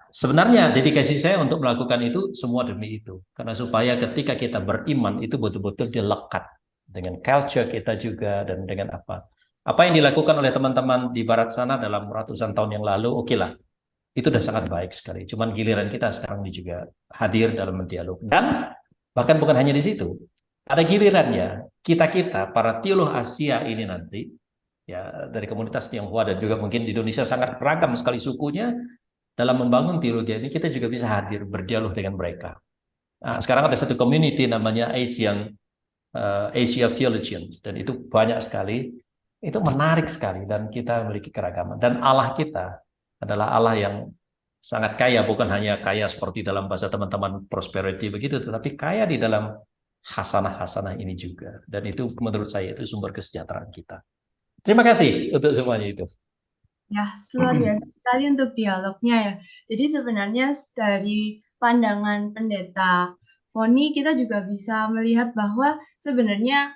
Speaker 2: Sebenarnya dedikasi saya untuk melakukan itu semua demi itu, karena supaya ketika kita beriman itu betul-betul dia lekat dengan culture kita juga, dan dengan apa yang dilakukan oleh teman-teman di barat sana dalam ratusan tahun yang lalu, oke lah, itu sudah sangat baik sekali. Cuman giliran kita sekarang ini juga hadir dalam dialog. Dan bahkan bukan hanya di situ, ada gilirannya kita para teolog Asia ini nanti, ya dari komunitas Tionghoa dan juga mungkin di Indonesia sangat beragam sekali sukunya, dalam membangun teologi ini kita juga bisa hadir berdialog dengan mereka. Nah, sekarang ada satu community namanya Asia Theologians, dan itu banyak sekali, itu menarik sekali, dan kita memiliki keragaman. Dan Allah kita adalah Allah yang sangat kaya, bukan hanya kaya seperti dalam bahasa teman-teman prosperity begitu, tetapi kaya di dalam hasanah-hasanah ini juga. Dan itu menurut saya itu sumber kesejahteraan kita. Terima kasih untuk semuanya itu.
Speaker 1: Ya, luar biasa sekali untuk dialognya ya. Jadi sebenarnya dari pandangan Pendeta Foni, kita juga bisa melihat bahwa sebenarnya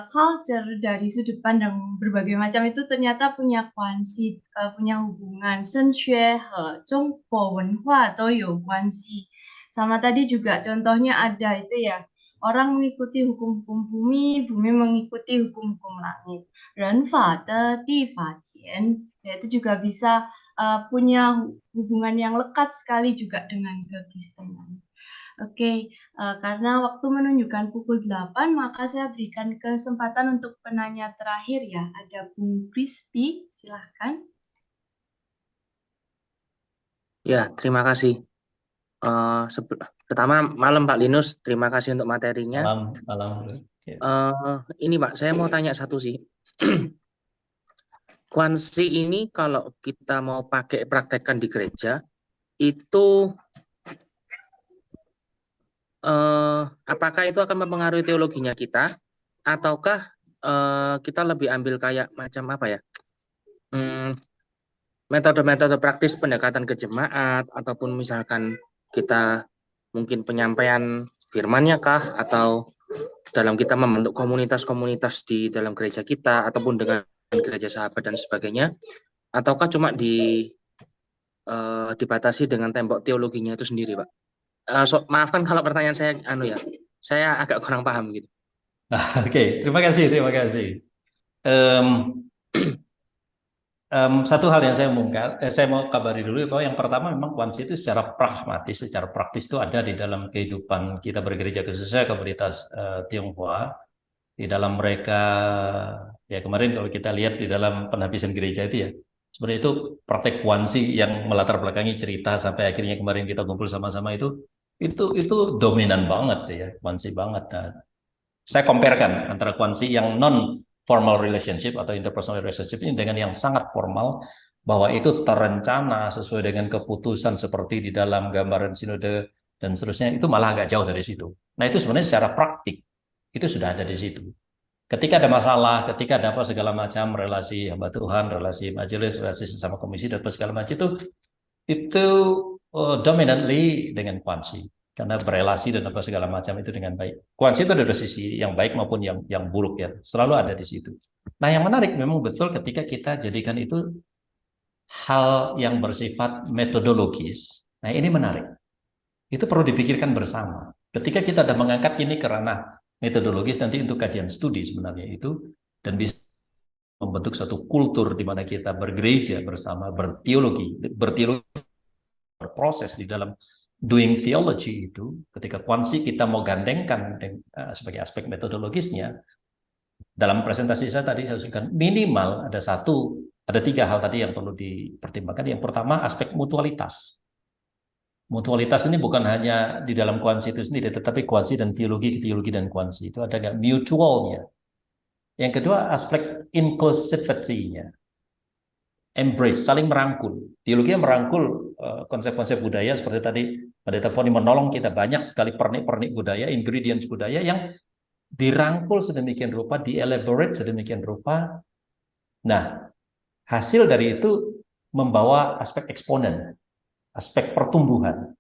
Speaker 1: culture dari sudut pandang berbagai macam itu ternyata punya kuansi, punya hubungan. 升学和中国文化都有关系。Sama tadi juga contohnya ada itu ya, orang mengikuti hukum-hukum bumi, bumi mengikuti hukum-hukum langit. Yaitu juga bisa punya hubungan yang lekat sekali juga dengan kekristenan. Oke, karena waktu menunjukkan pukul 8, maka saya berikan kesempatan untuk penanya terakhir ya. Ada Bung Crispy, silahkan.
Speaker 8: Ya, terima kasih. Pertama, malam Pak Linus, terima kasih untuk materinya.
Speaker 2: Malam. Ya.
Speaker 8: Ini Pak, saya mau tanya satu sih. Kuansi ini kalau kita mau pakai praktekkan di gereja, itu apakah itu akan mempengaruhi teologinya kita, ataukah kita lebih ambil kayak macam apa ya? Metode-metode praktis pendekatan ke jemaat, ataupun misalkan kita mungkin penyampaian firman-Nya kah, atau dalam kita membentuk komunitas-komunitas di dalam gereja kita, ataupun dengan gereja sahabat dan sebagainya, ataukah cuma dibatasi dengan tembok teologinya itu sendiri, Pak? Maafkan kalau pertanyaan saya agak kurang paham gitu.
Speaker 2: Oke, terima kasih. Satu hal yang saya mau kabari dulu bahwa yang pertama memang kuansi itu secara pragmatis, secara praktis itu ada di dalam kehidupan kita bergereja, khususnya komunitas Tionghoa. Di dalam mereka, ya kemarin kalau kita lihat di dalam penghabisan gereja itu ya, sebenarnya itu praktek kuansi yang melatar belakangi cerita sampai akhirnya kemarin kita kumpul sama-sama itu dominan banget ya, kuansi banget. Nah, saya comparekan antara kuansi yang non formal relationship atau interpersonal relationship ini dengan yang sangat formal, bahwa itu terencana sesuai dengan keputusan seperti di dalam gambaran sinode dan seterusnya, itu malah agak jauh dari situ. Nah itu sebenarnya secara praktik itu sudah ada di situ. Ketika ada masalah, ketika ada apa segala macam relasi hamba Tuhan, relasi majelis, relasi sesama komisi dan segala macam itu dominantly dengan kuansi. Karena berelasi dan apa segala macam itu dengan baik. Kuansi itu ada sisi yang baik maupun yang buruk ya, selalu ada di situ. Nah yang menarik memang betul ketika kita jadikan itu hal yang bersifat metodologis. Nah ini menarik. Itu perlu dipikirkan bersama. Ketika kita ada mengangkat ini ke ranah metodologis nanti untuk kajian studi sebenarnya itu, dan bisa membentuk satu kultur di mana kita bergereja bersama, berteologi, berproses di dalam doing theology itu, ketika kuansi kita mau gandengkan sebagai aspek metodologisnya, dalam presentasi saya tadi saya sebutkan minimal ada tiga hal tadi yang perlu dipertimbangkan. Yang pertama aspek mutualitas. Mutualitas ini bukan hanya di dalam kuansi itu sendiri, tetapi kuansi dan teologi dan kuansi itu ada nggak mutualnya. Yang kedua aspek inclusivity-nya. Embrace, saling merangkul. Teologi yang merangkul konsep-konsep budaya seperti tadi Pendeta Foni menolong kita banyak sekali pernik-pernik budaya, ingredients budaya yang dirangkul sedemikian rupa, dielaborate sedemikian rupa. Nah, hasil dari itu membawa aspek eksponen, aspek pertumbuhan.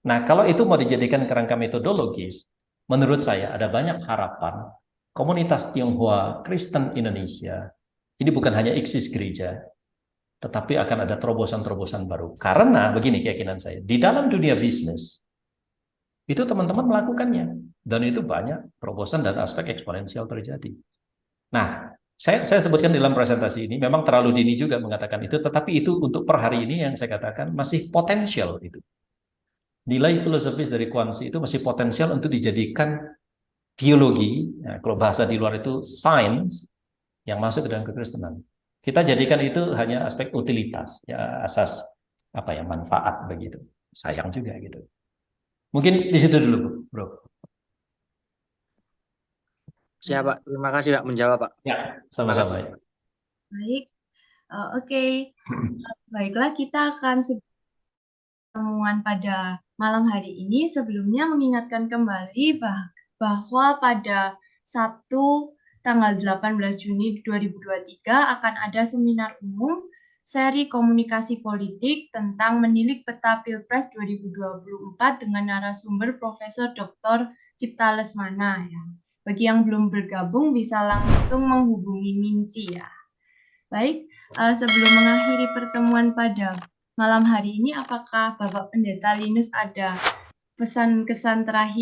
Speaker 2: Nah, kalau itu mau dijadikan kerangka metodologis, menurut saya ada banyak harapan komunitas Tionghoa Kristen Indonesia ini bukan hanya eksis gereja, tetapi akan ada terobosan-terobosan baru. Karena begini keyakinan saya, di dalam dunia bisnis, itu teman-teman melakukannya. Dan itu banyak terobosan dan aspek eksponensial terjadi. Nah, saya sebutkan dalam presentasi ini, memang terlalu dini juga mengatakan itu, tetapi itu untuk per hari ini yang saya katakan masih potensial itu. Nilai filosofis dari kuansi itu masih potensial untuk dijadikan teologi, nah, kalau bahasa di luar itu science, yang masuk ke dalam kekristenan. Kita jadikan itu hanya aspek utilitas, ya asas manfaat begitu. Sayang juga gitu. Mungkin di situ dulu, Bro.
Speaker 8: Siap, Pak. Terima kasih, Pak, menjawab, Pak.
Speaker 2: Ya, sama-sama.
Speaker 1: Baik, oke. Baiklah, kita akan pertemuan pada malam hari ini. Sebelumnya mengingatkan kembali bahwa pada Sabtu tanggal 18 Juni 2023 akan ada seminar umum seri komunikasi politik tentang menilik peta Pilpres 2024 dengan narasumber Profesor Dr. Cipta Lesmana ya. Bagi yang belum bergabung bisa langsung menghubungi Minci ya. Baik, sebelum mengakhiri pertemuan pada malam hari ini, apakah Bapak Pendeta Linus ada pesan kesan terakhir